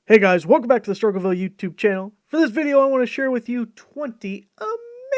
Hey guys, welcome back to the Struggleville YouTube channel. For this video, I want to share with you 20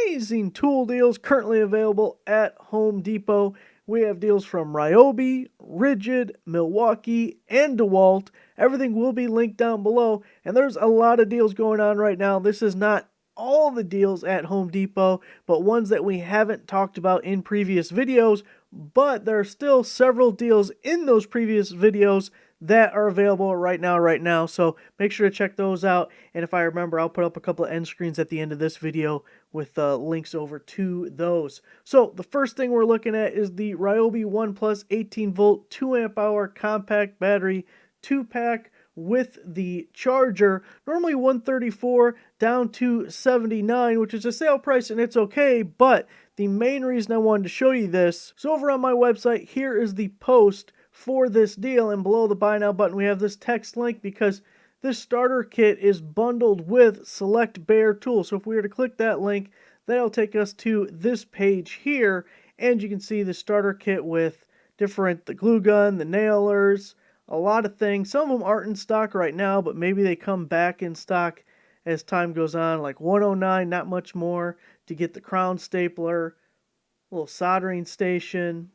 amazing tool deals currently available at Home Depot. We have deals from Ryobi, RIDGID, Milwaukee, and DeWALT. Everything will be linked down below, and there's a lot of deals going on right now. This is not all the deals at Home Depot, but ones that we haven't talked about in previous videos, but there are still several deals in those previous videos that are available right now, so make sure to check those out. And if I remember, I'll put up a couple of end screens at the end of this video with links over to those. So the first thing we're looking at is the Ryobi One Plus 18 volt 2 amp hour compact battery 2-pack with the charger. Normally $134 down to $79, which is a sale price, and it's okay. But the main reason I wanted to show you this, so over on my website, here is the post for this deal, and below the buy now button we have this text link because this starter kit is bundled with select bare tools. So if we were to click that link, that'll take us to this page here, and you can see the starter kit with the glue gun, the nailers, a lot of things. Some of them aren't in stock right now, but maybe they come back in stock as time goes on, like 109, not much more, to get the crown stapler, little soldering station.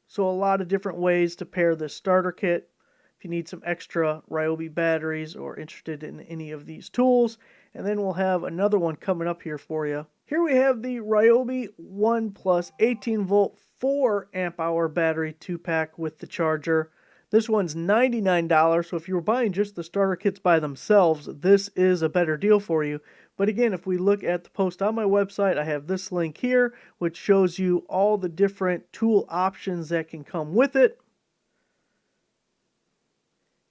So a lot of different ways to pair this starter kit if you need some extra Ryobi batteries or interested in any of these tools. And then we'll have another one coming up here for you. Here we have the Ryobi One Plus 18 volt 4 amp hour battery 2-pack with the charger. This one's $99, so if you were buying just the starter kits by themselves, this is a better deal for you. But again, if we look at the post on my website, I have this link here, which shows you all the different tool options that can come with it.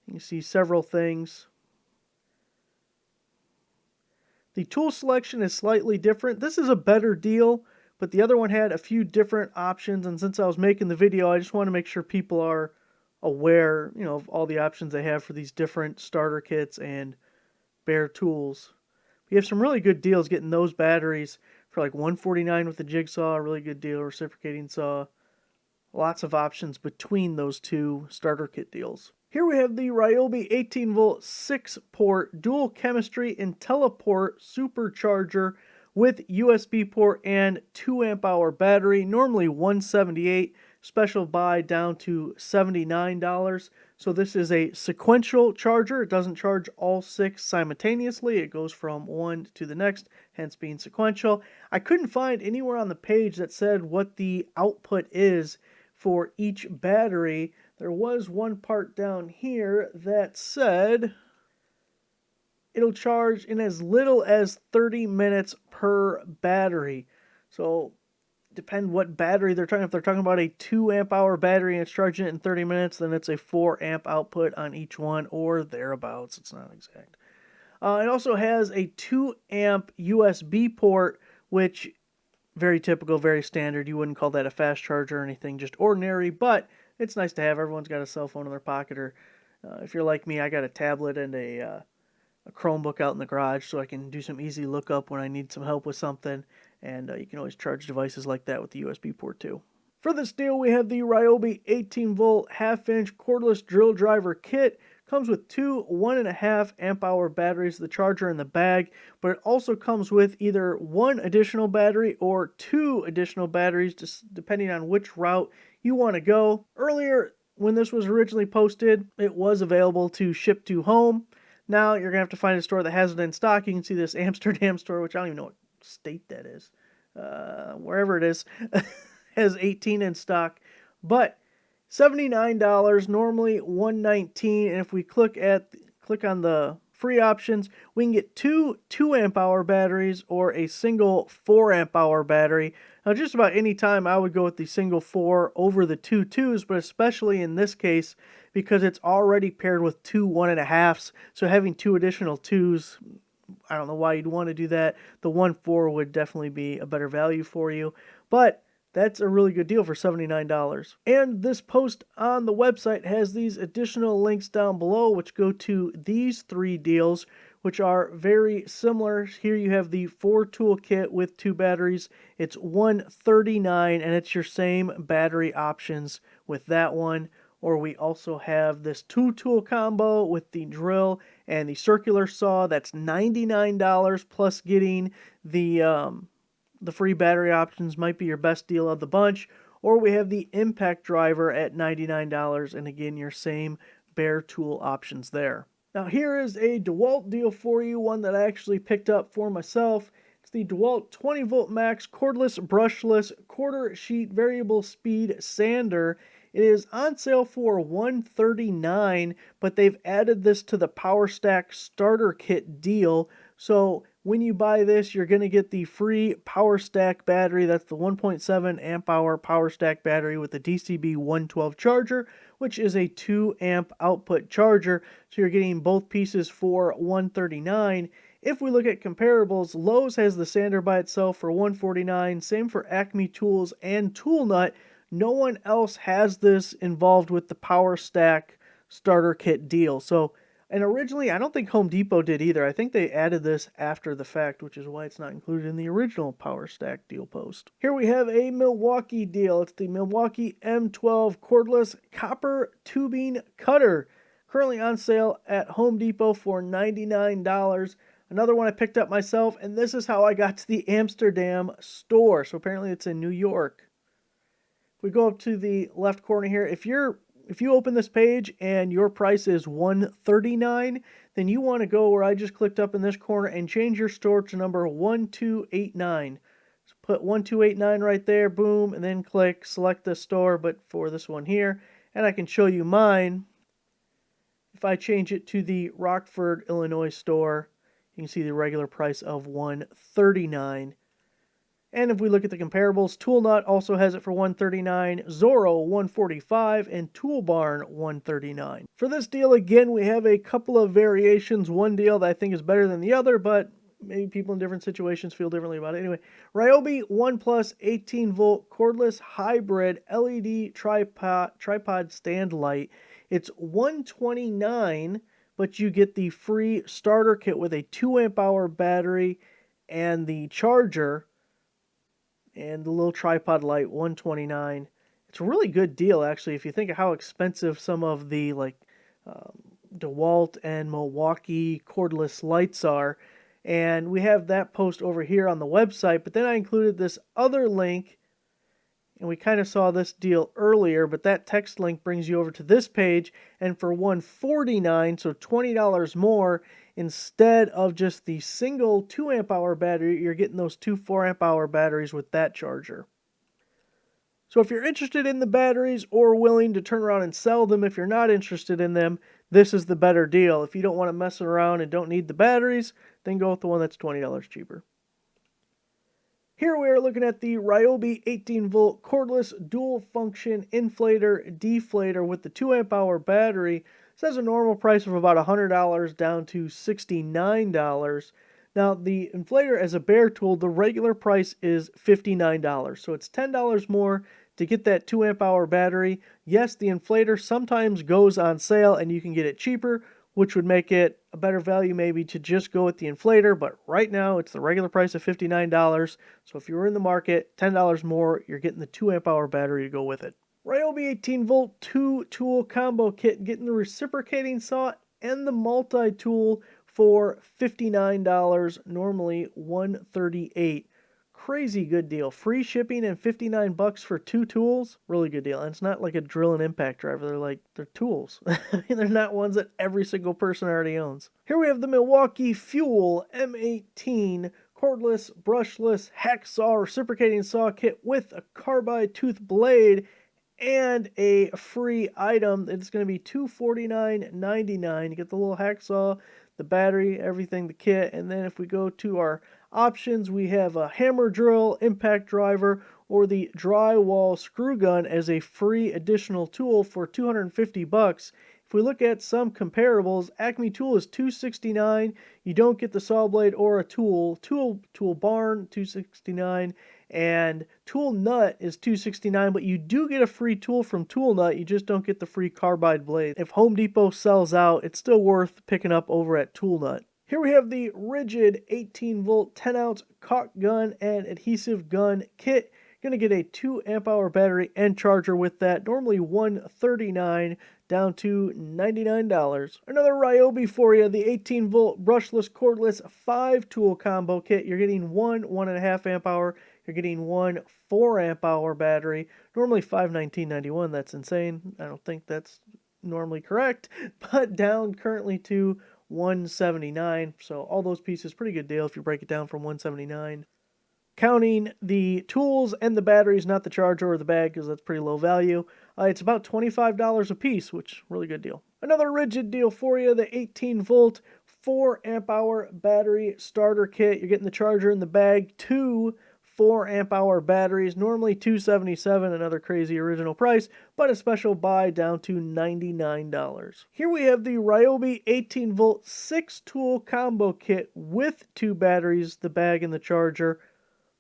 You see several things. The tool selection is slightly different. This is a better deal, but the other one had a few different options, and since I was making the video, I just want to make sure people are aware, of all the options they have for these different starter kits and bare tools. You have some really good deals getting those batteries for like $149 with the jigsaw, a really good deal, reciprocating saw. Lots of options between those two starter kit deals. Here we have the Ryobi 18 volt 6-port dual chemistry and teleport supercharger with USB port and 2 amp hour battery, normally $178, special buy down to $79. So this is a sequential charger. It doesn't charge all 6 simultaneously. It goes from one to the next, hence being sequential. I couldn't find anywhere on the page that said what the output is for each battery. There was one part down here that said it'll charge in as little as 30 minutes per battery. So depend what battery they're talking. If they're talking about a 2 amp hour battery and it's charging it in 30 minutes, then it's a 4 amp output on each one or thereabouts. It's not exact. It also has a 2 amp USB port, which very typical, very standard. You wouldn't call that a fast charger or anything, just ordinary, but it's nice to have. Everyone's got a cell phone in their pocket, or if you're like me, I got a tablet and a Chromebook out in the garage, so I can do some easy lookup when I need some help with something, and you can always charge devices like that with the USB port too. For this deal, we have the Ryobi 18 volt half-inch cordless drill driver kit. Comes with 2 1.5 amp hour batteries, the charger in the bag, but it also comes with either 1 additional battery or 2 additional batteries, just depending on which route you want to go. Earlier, when this was originally posted, it was available to ship to home. Now you're going to have to find a store that has it in stock. You can see this Amsterdam store, which I don't even know what state that is. Wherever it is, has 18 in stock. But $79, normally $119, and if we click on the free options, we can get 2 amp hour batteries or a single 4 amp hour battery. Now just about any time I would go with the single 4 over the 2 2s, but especially in this case because it's already paired with 2 1.5s, so having 2 additional 2s, I don't know why you'd want to do that. The 1 4 would definitely be a better value for you, but that's a really good deal for $79. And this post on the website has these additional links down below, which go to these 3 deals, which are very similar. Here you have the 4-tool kit with 2 batteries. It's $139, and it's your same battery options with that one. Or we also have this 2-tool combo with the drill and the circular saw. That's $99 plus getting the free battery options. Might be your best deal of the bunch. Or we have the impact driver at $99, and again, your same bare tool options there. Now here is a DeWALT deal for you, one that I actually picked up for myself. It's the DeWALT 20 volt max cordless brushless quarter sheet variable speed sander. It is on sale for $139, but they've added this to the Power Stack starter kit deal. So when you buy this, you're going to get the free Power Stack battery. That's the 1.7 amp hour Power Stack battery with the DCB 112 charger, which is a 2 amp output charger. So you're getting both pieces for $139. If we look at comparables, Lowe's has the sander by itself for $149. Same for Acme Tools and Tool Nut. No one else has this involved with the Power Stack starter kit deal. So, and originally, I don't think Home Depot did either. I think they added this after the fact, which is why it's not included in the original Power Stack deal post. Here we have a Milwaukee deal. It's the Milwaukee M12 cordless copper tubing cutter. Currently on sale at Home Depot for $99. Another one I picked up myself, and this is how I got to the Amsterdam store. So apparently it's in New York. We go up to the left corner here. If you open this page and your price is $139, then you want to go where I just clicked up in this corner and change your store to number 1289. So put 1289 right there, boom, and then click select the store, but for this one here, and I can show you mine. If I change it to the Rockford, Illinois store, you can see the regular price of $139. And if we look at the comparables, Tool Nut also has it for $139, Zorro $145, and Tool Barn $139. For this deal, again, we have a couple of variations. One deal that I think is better than the other, but maybe people in different situations feel differently about it. Anyway, Ryobi One 18-volt cordless hybrid LED tripod stand light. It's $129, but you get the free starter kit with a 2 amp hour battery and the charger. And the little tripod light, $129. It's a really good deal, actually, if you think of how expensive some of the DeWALT and Milwaukee cordless lights are. And we have that post over here on the website, but then I included this other link, and we kind of saw this deal earlier, but that text link brings you over to this page, and for $149, so $20 more, instead of just the single 2 amp hour battery, you're getting those two 4 amp hour batteries with that charger. So if you're interested in the batteries or willing to turn around and sell them if you're not interested in them, this is the better deal. If you don't want to mess around and don't need the batteries, then go with the one that's $20 cheaper. Here we are looking at the Ryobi 18-volt cordless dual-function inflator deflator with the 2 amp hour battery. It says a normal price of about $100 down to $69. Now, the inflator as a bare tool, the regular price is $59. So it's $10 more to get that 2 amp hour battery. Yes, the inflator sometimes goes on sale and you can get it cheaper, which would make it a better value maybe to just go with the inflator, but right now it's the regular price of $59. So if you're in the market, $10 more, you're getting the 2 amp hour battery to go with it. Ryobi 18-volt 2-tool combo kit, getting the reciprocating saw and the multi-tool for $59, normally $138. Crazy good deal. Free shipping and $59 for 2 tools. Really good deal. And it's not like a drill and impact driver. They're tools. They're not ones that every single person already owns. Here we have the Milwaukee Fuel M18 cordless, brushless, hacksaw reciprocating saw kit with a carbide tooth blade and a free item. It's going to be $249.99. You get the little hacksaw, the battery, everything, the kit. And then if we go to our options, we have a hammer drill, impact driver, or the drywall screw gun as a free additional tool for $250. If we look at some comparables, Acme tool is $269. You don't get the saw blade or a tool. Tool barn $269, and tool nut is $269. But you do get a free tool from tool nut. You just don't get the free carbide blade. If Home Depot sells out, it's still worth picking up over at tool nut. Here we have the RIDGID 18-volt 10-ounce caulk gun and adhesive gun kit. You're going to get a 2 amp hour battery and charger with that. Normally $139 down to $99. Another Ryobi for you, the 18 volt brushless cordless 5 tool combo kit. You're getting one 1.5 amp hour. You're getting one 4 amp hour battery. Normally $519.91. That's insane. I don't think that's normally correct, but down currently to $179. So all those pieces, pretty good deal if you break it down from $179. Counting the tools and the batteries, not the charger or the bag, because that's pretty low value, it's about $25 a piece, which really good deal. Another RIDGID deal for you, the 18 volt 4 amp hour battery starter kit. You're getting the charger in the bag, 2 4 amp hour batteries, normally $277, another crazy original price, but a special buy down to $99. Here we have the Ryobi 18 volt 6 tool combo kit with 2 batteries, the bag and the charger.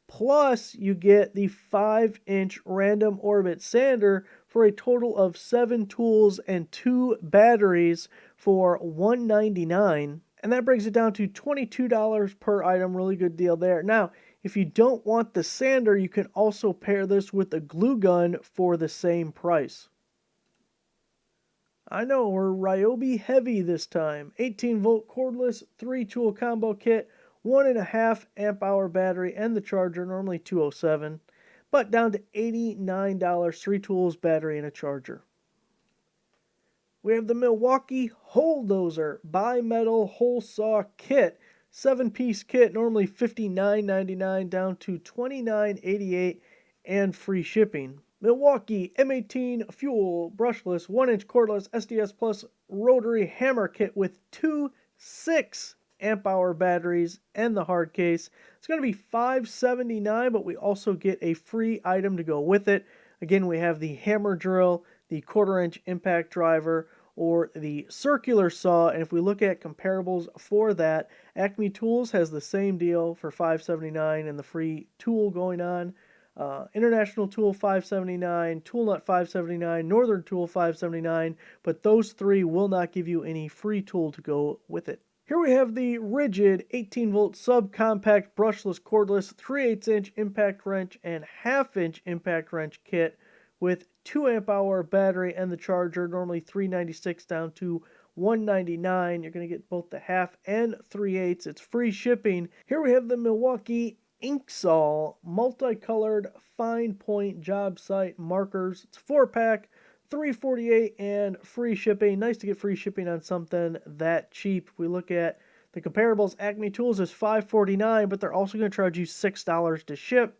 Plus, you get the 5-inch random orbit sander for a total of 7 tools and 2 batteries for $199. And that brings it down to $22 per item. Really good deal there. Now, if you don't want the sander, you can also pair this with a glue gun for the same price. I know, we're Ryobi heavy this time. 18 volt cordless 3 tool combo kit. 1.5 amp hour battery and the charger, normally $207, but down to $89, 3 tools, battery, and a charger. We have the Milwaukee Hole Dozer Bi-Metal Hole Saw Kit, 7-piece kit, normally $59.99 down to $29.88 and free shipping. Milwaukee M18 Fuel Brushless 1-inch cordless SDS Plus rotary hammer kit with 2 6 amp hour batteries and the hard case. It's going to be $579, but we also get a free item to go with it. Again, we have the hammer drill, the 1/4-inch impact driver, or the circular saw. And if we look at comparables for that, Acme Tools has the same deal for $579 and the free tool going on. International Tool $579, Tool Nut $579, Northern Tool $579, but those 3 will not give you any free tool to go with it. Here we have the RIDGID 18 volt subcompact brushless cordless 3/8-inch impact wrench and 1/2-inch impact wrench kit with 2 amp hour battery and the charger, normally $396 down to $199. You're going to get both the 1/2 and 3/8. It's free shipping. Here we have the Milwaukee Inksaw multicolored fine point job site markers. It's 4-pack. $348 and free shipping. Nice to get free shipping on something that cheap. If we look at the comparables, Acme Tools is $549, but they're also going to charge you $6 to ship.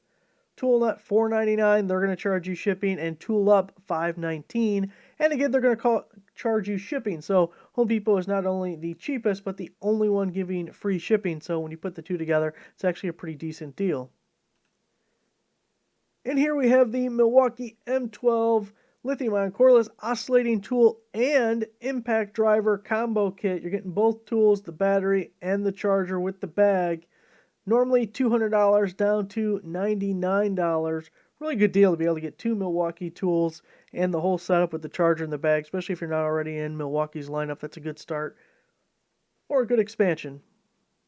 Tool Nut $499, they're going to charge you shipping, and Tool Up $519. And again, they're going to charge you shipping. So Home Depot is not only the cheapest, but the only one giving free shipping. So when you put the two together, it's actually a pretty decent deal. And here we have the Milwaukee M12 Lithium-Ion cordless oscillating tool and impact driver combo kit. You're getting both tools, the battery and the charger with the bag. Normally $200 down to $99. Really good deal to be able to get 2 Milwaukee tools and the whole setup with the charger and the bag, especially if you're not already in Milwaukee's lineup. That's a good start or a good expansion.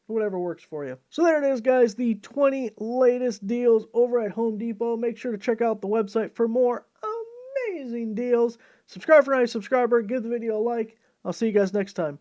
Whatever works for you. So there it is, guys, the 20 latest deals over at Home Depot. Make sure to check out the website for more amazing deals. Subscribe if you're not a subscriber. Give the video a like. I'll see you guys next time.